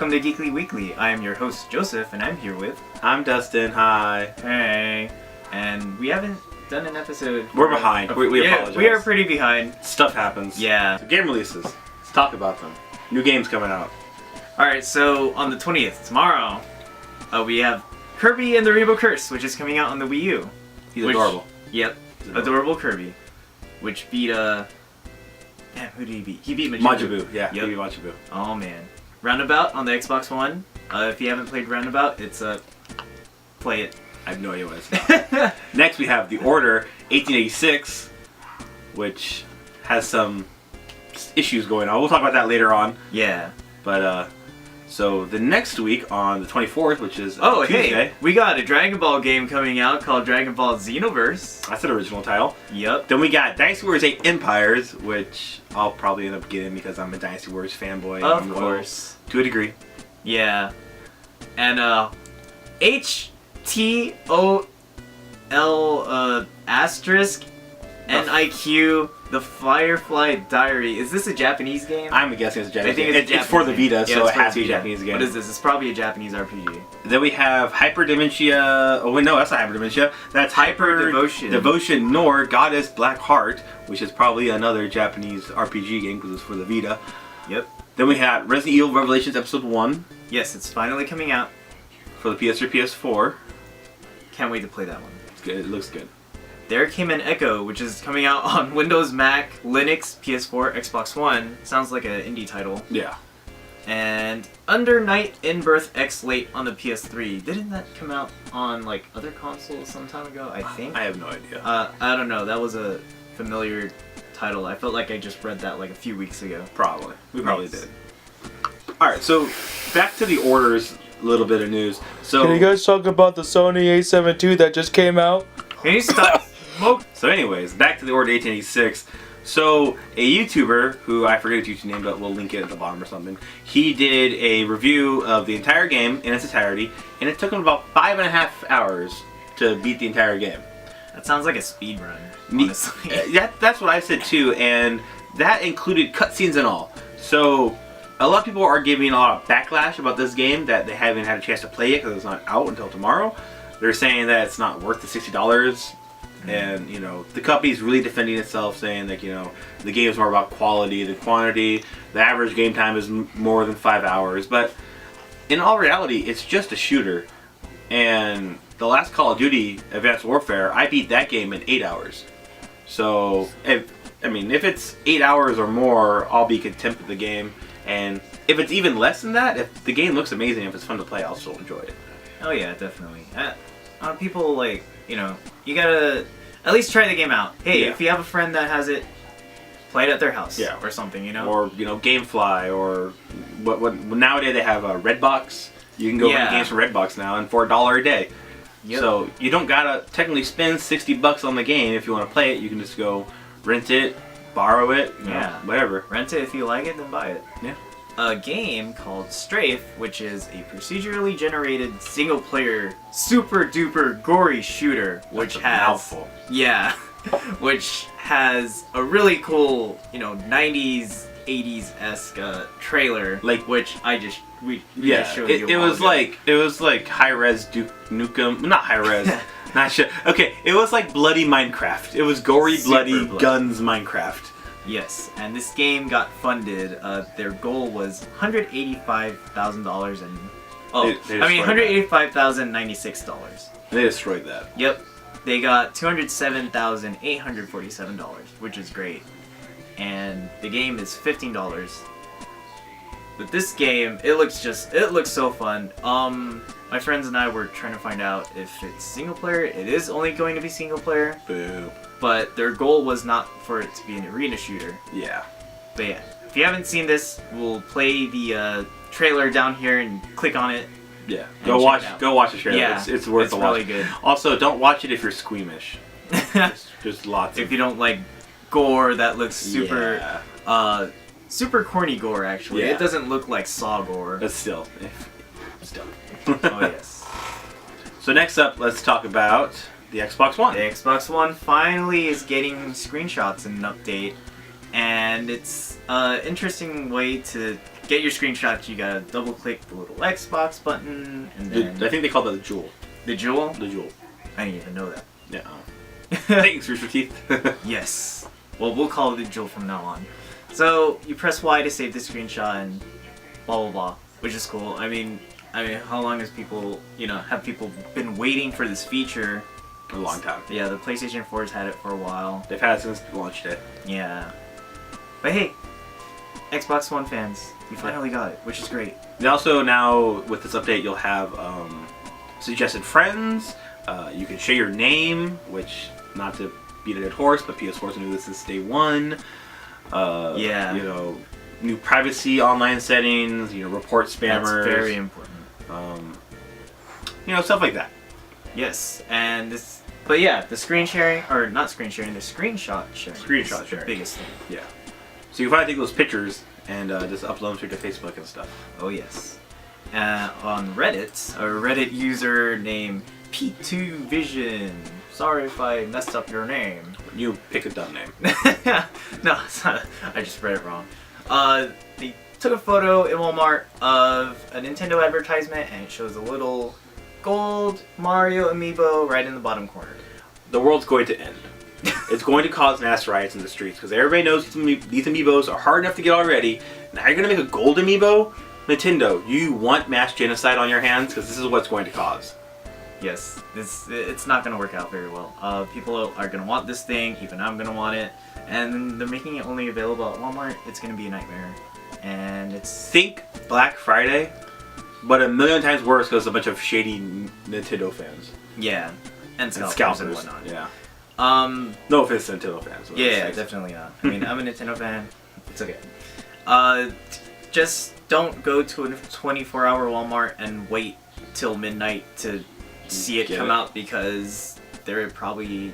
welcome to Geekly Weekly. I am your host, Joseph, and I'm here with... I'm Dustin, hi. Hey. And we haven't done an episode... We're behind, we apologize. We are pretty behind. Stuff happens. Yeah. So game releases, let's talk about them. New games coming out. Alright, so on the 20th, tomorrow, we have Kirby and the Rainbow Curse, which is coming out on the Wii U. He's adorable. Yep, adorable Kirby. Which beat, damn, who did he beat? He beat Majin-Buu, yeah, he beat Majin-Buu. Oh man. Roundabout on the Xbox One. If you haven't played Roundabout, it's play it. I have no idea what it's Next we have The Order 1886, which has some issues going on. We'll talk about that later on. Yeah. But, so the next week on the 24th, which is Tuesday, hey, we got a Dragon Ball game coming out called Dragon Ball Xenoverse. That's an original title. Yep. Then we got Dynasty Warriors 8 Empires, which I'll probably end up getting because I'm a Dynasty Warriors fanboy. Of course. To a degree. Yeah. And HTOL asterisk NIQ The Firefly Diary. Is this a Japanese game? I'm guessing it's a Japanese I think game. it's a Japanese it's for the Vita, game. so it has to be a Vita. Japanese game. What is this? It's probably a Japanese RPG. Then we have Hyper Dementia. Oh wait, no, that's not Hyper Dementia. That's Hyper Devotion. Devotion Nor Goddess Black Heart, which is probably another Japanese RPG game because it's for the Vita. Yep. Then we have Resident Evil Revelations Episode 1. Yes, it's finally coming out. For the PS3, PS4. Can't wait to play that one. It's good. It looks good. There Came an Echo, which is coming out on Windows, Mac, Linux, PS4, Xbox One. Sounds like an indie title. Yeah. And Under Night in Birth X Late on the PS3. Didn't that come out on like other consoles some time ago? I think. I have no idea. I don't know. That was a familiar title. I felt like I just read that like a few weeks ago. Probably. We probably did. Alright, so back to the orders. A little bit of news. So can you guys talk about the Sony A7 II that just came out? Can you stop? So anyways, back to the Order 1886. So a YouTuber, who I forget his YouTube name, but we'll link it at the bottom or something, he did a review of the entire game in its entirety, and it took him about 5.5 hours to beat the entire game. That sounds like a speed run, honestly. That's what I said too, and that included cutscenes and all. So a lot of people are giving a lot of backlash about this game, that they haven't had a chance to play it because it's not out until tomorrow. They're saying that it's not worth the $60. And, you know, the company's really defending itself, saying that, you know, the game is more about quality than quantity. The average game time is more than 5 hours. But in all reality, it's just a shooter. And the last Call of Duty, Advanced Warfare, I beat that game in 8 hours. So, if it's 8 hours or more, I'll be content with the game. And if it's even less than that, if the game looks amazing, if it's fun to play, I'll still enjoy it. Oh yeah, definitely. People, like, you know, you gotta at least try the game out. Hey, if you have a friend that has it, play it at their house, or something, you know. Or, you know, GameFly, or what nowadays they have a Redbox. You can go rent games from Redbox now, and for $1 a day. Yep. So you don't gotta technically spend $60 on the game if you want to play it. You can just go rent it, borrow it, you know, whatever. Rent it if you like it, then buy it. Yeah. A game called STRAFE, which is a procedurally generated single-player, super-duper gory shooter, which has mouthful. Yeah, which has a really cool, you know, 90s, 80s-esque trailer, like which we just showed you. It was like high-res Duke Nukem, not high-res. Not sure. Okay, it was like bloody Minecraft. It was gory, bloody guns Minecraft. Yes, and this game got funded. Their goal was $185,000 and $185,096. They destroyed that. Yep, they got $207,847, which is great, and the game is $15. But this game, it looks so fun. My friends and I were trying to find out if it's single player. It is only going to be single player. Boo. But their goal was not for it to be an arena shooter. Yeah. But yeah, if you haven't seen this, we'll play the trailer down here and click on it. Yeah. Go watch the trailer. Yeah, it's worth a watch. It's really good. Also, don't watch it if you're squeamish. Just lots. If you don't like gore that looks super, super corny gore. Actually, it doesn't look like Saw gore. But still. Oh yes. So next up, let's talk about the Xbox One. The Xbox One finally is getting screenshots in an update, and it's an interesting way to get your screenshot, you gotta double click the little Xbox button, and then I think they call that the jewel. the jewel. The jewel. I didn't even know that. Yeah. Thanks, Rooster Teeth. Yes. Well, we'll call it the jewel from now on. So you press Y to save the screenshot and blah blah blah, which is cool. I mean, how long has have people been waiting for this feature? A long time. Yeah, the PlayStation 4's had it for a while. They've had it since launch day. Yeah. But hey, Xbox One fans, we finally got it, which is great. And also now with this update, you'll have suggested friends. You can share your name, which, not to beat a dead horse, but PS4's gonna do this since day one. Yeah. You know, new privacy online settings. You know, report spammers. That's very important. You know, stuff like that. Yes, and this. But yeah, the screen sharing, or not screen sharing, the screenshot sharing. Screenshot is sharing. the biggest thing. Yeah. So you can finally take those pictures and just upload them to Facebook and stuff. Oh yes. On Reddit, a Reddit user named P2Vision. Sorry if I messed up your name. You pick a dumb name. No, it's not. I just read it wrong. They took a photo in Walmart of a Nintendo advertisement, and it shows a little gold Mario amiibo right in the bottom corner. The world's going to end. It's going to cause mass riots in the streets because everybody knows these amiibos are hard enough to get already. Now you're going to make a gold amiibo? Nintendo, you want mass genocide on your hands? Because this is what's going to cause. Yes, it's not going to work out very well. People are going to want this thing, even I'm going to want it, and they're making it only available at Walmart. It's going to be a nightmare. And it's... Think Black Friday, but a million times worse because a bunch of shady Nintendo fans. Yeah, and And scalpers and scalpers. whatnot. Yeah. No offense to Nintendo fans. but Yeah, it's- definitely not. I mean, I'm a Nintendo fan. It's okay. Just don't go to a 24-hour Walmart and wait till midnight to see it Get come it. out because they're probably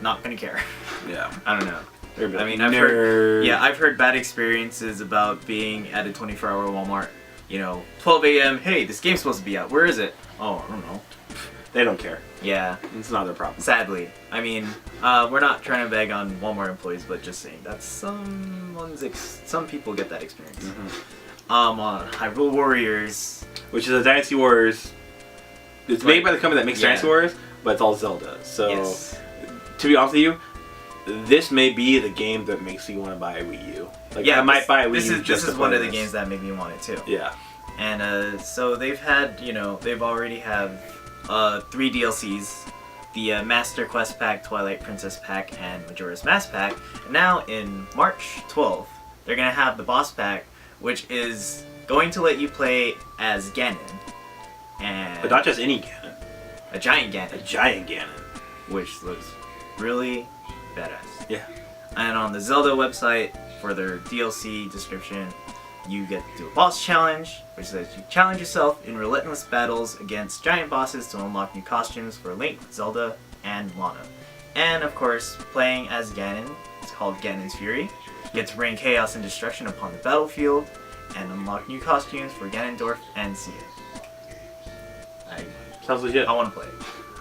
not gonna care. Yeah. I don't know. They're I mean, I've heard bad experiences about being at a 24-hour Walmart. 12 a.m. Hey, this game's supposed to be out. Where is it? Oh, I don't know. They don't care. Yeah. It's not their problem. Sadly, I mean, we're not trying to beg on Walmart employees, but just saying that's some people get that experience. Mm-hmm. On Hyrule Warriors, Which is a Dynasty Warriors. It's made by the company that makes Yeah. Dynasty Warriors, but it's all Zelda. So, yes, to be honest with you, this may be the game that makes you want to buy a Wii U. Like, yeah, I might buy a Wii this U is just this is to one play of the this. games that make me want it too. Yeah. And so they've had, they've already have 3 DLCs. The Master Quest Pack, Twilight Princess Pack, and Majora's Mask Pack. And now in March 12th, they're going to have the Boss Pack, which is going to let you play as Ganon. And But not just any Ganon. a giant A Ganon, giant Ganon. which looks really badass. Yeah. And on the Zelda website, for their DLC description, you get to do a boss challenge, which says you challenge yourself in relentless battles against giant bosses to unlock new costumes for Link, Zelda, and Lana. And of course, playing as Ganon, it's called Ganon's Fury, gets rain chaos and destruction upon the battlefield, and unlock new costumes for Ganondorf and Cia. Sounds legit. I want to play it.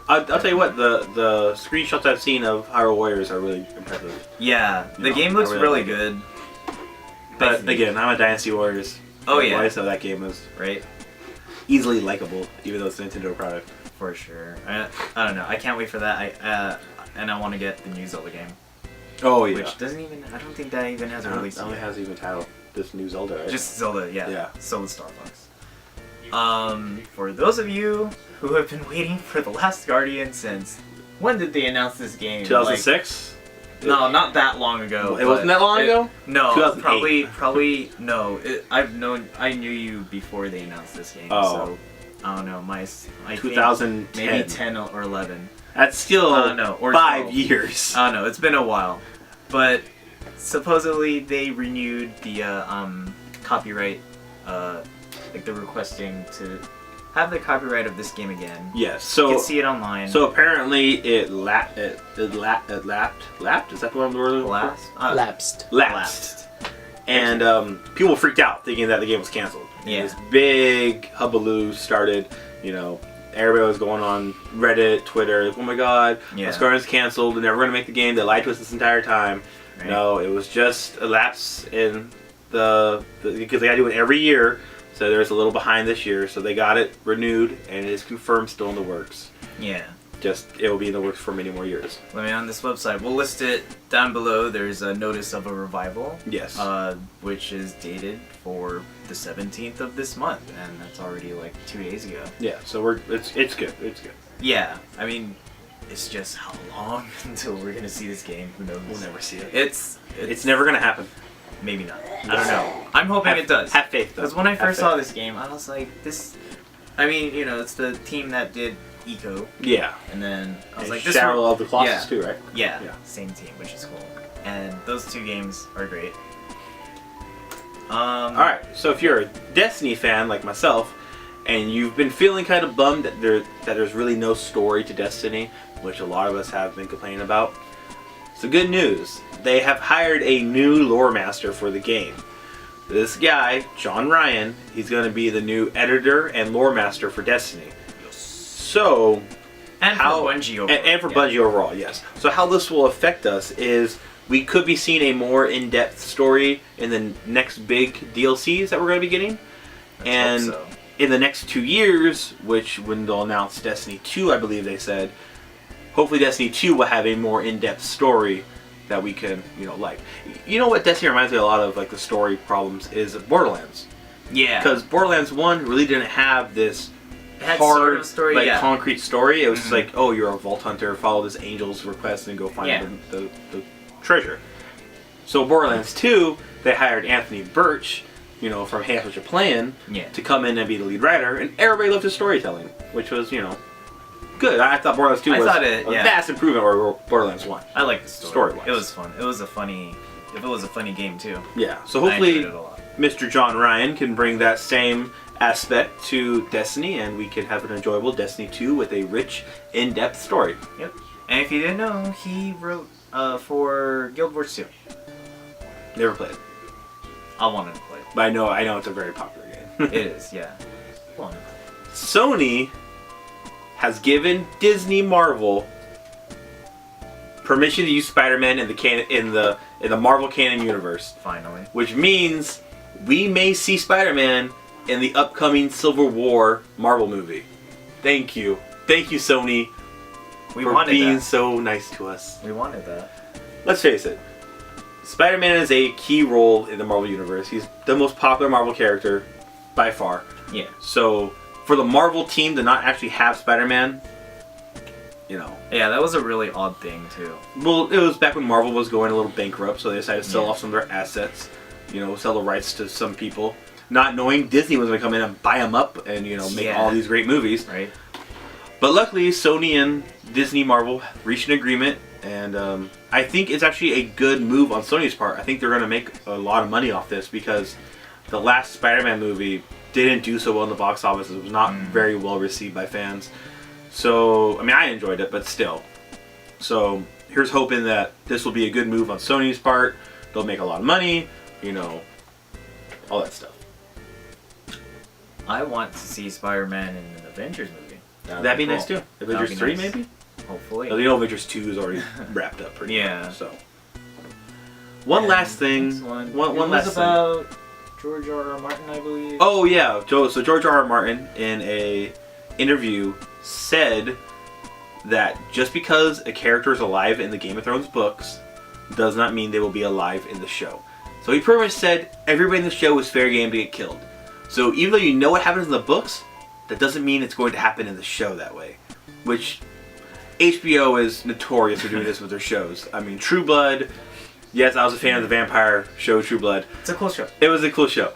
I'll tell you what, the screenshots I've seen of Hyrule Warriors are really impressive. Yeah, the No, game looks I really really like good. But again, I'm a Dynasty Warriors. Oh, yeah. Why, so that game is Right? easily likable, even though it's a Nintendo product. For sure. I don't know. I can't wait for that. And I want to get the new Zelda game. Oh yeah. Which doesn't even, I don't think that even has a release It only yet. has even titled this new Zelda, right? Just Zelda, yeah. Yeah. Zelda Star Fox. For those of you who have been waiting for The Last Guardian since, when did they announce this game? 2006? Like, no, not that long ago. It wasn't that long ago? No, 2008. probably no. I knew you before they announced this game. Oh. So, I don't know, I think 2010. maybe 10 or 11. That's still No, or 5 12. years. I don't know, it's been a while. But supposedly they renewed the copyright, like they're requesting to have the copyright of this game again. Yes. You So can see it online. so apparently it lapped. Lapped? Is that the word? Lapsed. Lapsed. And people freaked out thinking that the game was canceled. And Yeah. this big hullabaloo started. Everybody was going on Reddit, Twitter. Oh my God, Yeah. Scarlet's canceled. They're never gonna make the game. They lied to us this entire time. Right. No, it was just a lapse in because they gotta do it every year, so there's a little behind this year. So they got it renewed, and it is confirmed, still in the works. Yeah. Just it will be in the works for many more years. Let me on this website. We'll list it down below. There's a notice of a revival. Yes. Which is dated for the 17th of this month, and that's already like 2 days ago. Yeah. So it's good. It's good. Yeah. I mean, it's just how long until we're gonna see this game? Who knows? We'll never see it. It's never gonna happen. maybe not. I don't know. I'm hoping it does. Have faith, though. Because when I first saw this game, I was like, this. I mean, you know, it's the team that did Eco. Yeah. And then I was And like, this Shadow one, of the Colossus yeah. too, right? Yeah, Yeah. same team, which is cool. And those two games are great. Alright, so if you're a Destiny fan like myself, and you've been feeling kind of bummed that there's really no story to Destiny, which a lot of us have been complaining about, so good news. They have hired a new lore master for the game. This guy, John Ryan, he's going to be the new editor and lore master for Destiny. So, and for Bungie overall. And for Bungie overall, yes. So how this will affect us is we could be seeing a more in-depth story in the next big DLCs that we're going to be getting. Let's hope so. In the next 2 years, which when they'll announce Destiny 2, I believe they said, hopefully Destiny 2 will have a more in-depth story that we can, like. You know what Destiny reminds me a lot of, like the story problems, is Borderlands. Yeah. Because Borderlands 1 really didn't have this it had hard, sort of story, like yeah. concrete story. It was just like, oh, you're a vault hunter, follow this angel's request and go find the treasure. So Borderlands 2, they hired Anthony Birch, from Hey, That's What You're Playing, to come in and be the lead writer, and everybody loved his storytelling, which was, good. I thought Borderlands 2 was a vast improvement over Borderlands 1. I like the story. Story-wise. It was fun. It was a funny game too. Yeah, so hopefully I enjoyed it a lot. Mr. John Ryan can bring that same aspect to Destiny, and we can have an enjoyable Destiny 2 with a rich, in-depth story. Yep. And if you didn't know, he wrote for Guild Wars 2. Never played, I wanted to play it. but I know it's a very popular game. It is, yeah. Well, Sony has given Disney Marvel permission to use Spider-Man in the Marvel canon universe, finally. which means we may see Spider-Man in the upcoming Civil War Marvel movie. Thank you, Sony, We for wanted being that. so nice to us. We wanted that. Let's face it, Spider-Man is a key role in the Marvel universe. He's the most popular Marvel character by far. Yeah. So for the Marvel team to not actually have Spider-Man, Yeah, that was a really odd thing too. well, it was back when Marvel was going a little bankrupt, so they decided to sell Yeah. off some of their assets, sell the rights to some people, not knowing Disney was going to come in and buy them up and, make all these great movies. Right. But luckily, Sony and Disney Marvel reached an agreement, and I think it's actually a good move on Sony's part. I think they're going to make a lot of money off this because the last Spider-Man movie didn't do so well in the box office. It was not very well received by fans. So, I mean, I enjoyed it, but still. So, here's hoping that this will be a good move on Sony's part. They'll make a lot of money, all that stuff. I want to see Spider-Man in an Avengers movie. That'd be nice cool. too. Avengers That'd be 3 nice. maybe? Hopefully. Avengers 2 is already wrapped up pretty Yeah. much. So, one last thing. Next one. One It last was thing. about George R. R. Martin, I believe. Oh yeah, so George R. R. Martin in a interview said that just because a character is alive in the Game of Thrones books does not mean they will be alive in the show. So he pretty much said everybody in the show is fair game to get killed. So even though you know what happens in the books, that doesn't mean it's going to happen in the show that way. Which HBO is notorious for doing this with their shows. I mean, True Blood. Yes, I was a fan of the vampire show True Blood. It's a cool show. It was a cool show.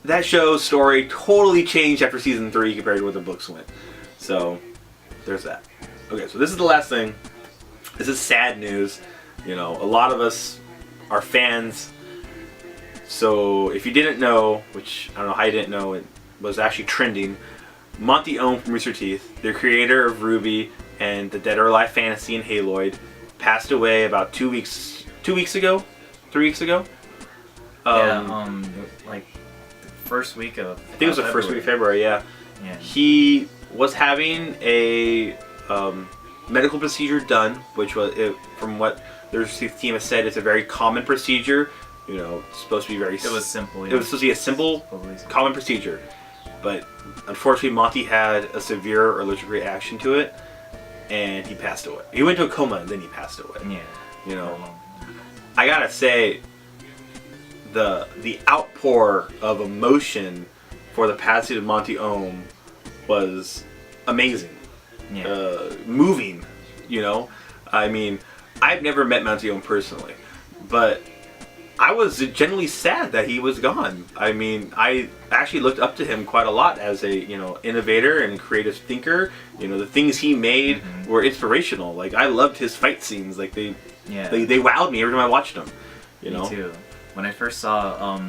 That show's story totally changed after season 3 compared to where the books went. So, there's that. Okay, so this is the last thing. This is sad news. A lot of us are fans. So, if you didn't know, which I don't know how you didn't know, it was actually trending. Monty Ohm from Rooster Teeth, the creator of RWBY and the Dead or Alive Fantasy and Haloid, passed away about 3 weeks ago. Like the first week of. I think it was the first week of February, yeah. Yeah. He was having a medical procedure done, which was, from what the team has said, it's a very common procedure You know, it's supposed to be very. It was simple. It was supposed to be a simple, common procedure, but unfortunately, Monty had a severe allergic reaction to it, and he passed away. He went to a coma and then he passed away. Yeah. You know, I gotta say, the outpour of emotion for the passing of Monty Ohm was amazing. Yeah. Moving, you know. I mean, I've never met Monty Ohm personally, but I was genuinely sad that he was gone. I mean, I actually looked up to him quite a lot as a, you know, innovator and creative thinker. You know, the things he made were inspirational. Like, I loved his fight scenes. Like, they wowed me every time I watched them. You know? Me too. When I first saw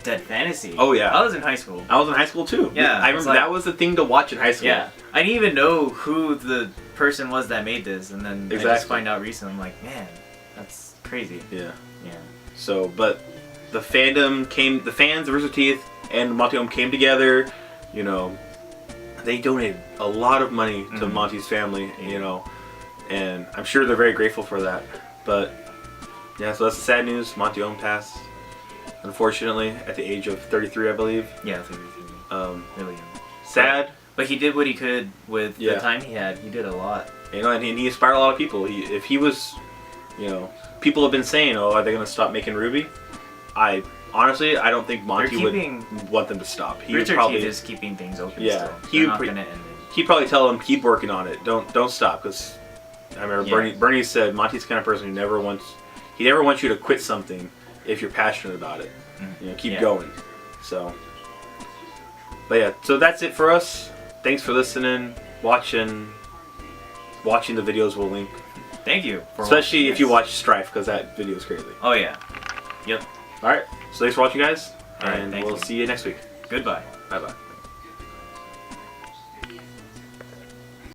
Dead Fantasy. Oh yeah. I was in high school. I was in high school too. Yeah. I remember that was the thing to watch in high school. Yeah. I didn't even know who the person was that made this, and then I just find out recently. I'm like, man, that's crazy. Yeah. Yeah. So, but the fandom came, the fans of Rooster Teeth and Monty Ohm came together. You know, they donated a lot of money to Monty's family. You know, and I'm sure they're very grateful for that. But yeah, so that's the sad news. Monty Ohm passed, unfortunately, at the age of 33, I believe. Yeah, 33. Really young. Sad. But he did what he could with the time he had. He did a lot. You know, and he inspired a lot of people. If he was, you know, people have been saying, "Oh, are they going to stop making Ruby?" I honestly, I don't think Monty would want them to stop. He would probably just keeping things open. Yeah, still. He'd probably tell them, "Keep working on it. Don't stop." Because I remember Bernie said Monty's the kind of person who never wants you to quit something if you're passionate about it. You know, keep going. So, but yeah, so that's it for us. Thanks for listening, watching the videos we'll link. Thank you. Especially if you watch STRAFE, because that video is crazy. Oh yeah. Yep. Alright, so thanks for watching, guys. All right, and we'll see you next week. Goodbye. Bye-bye.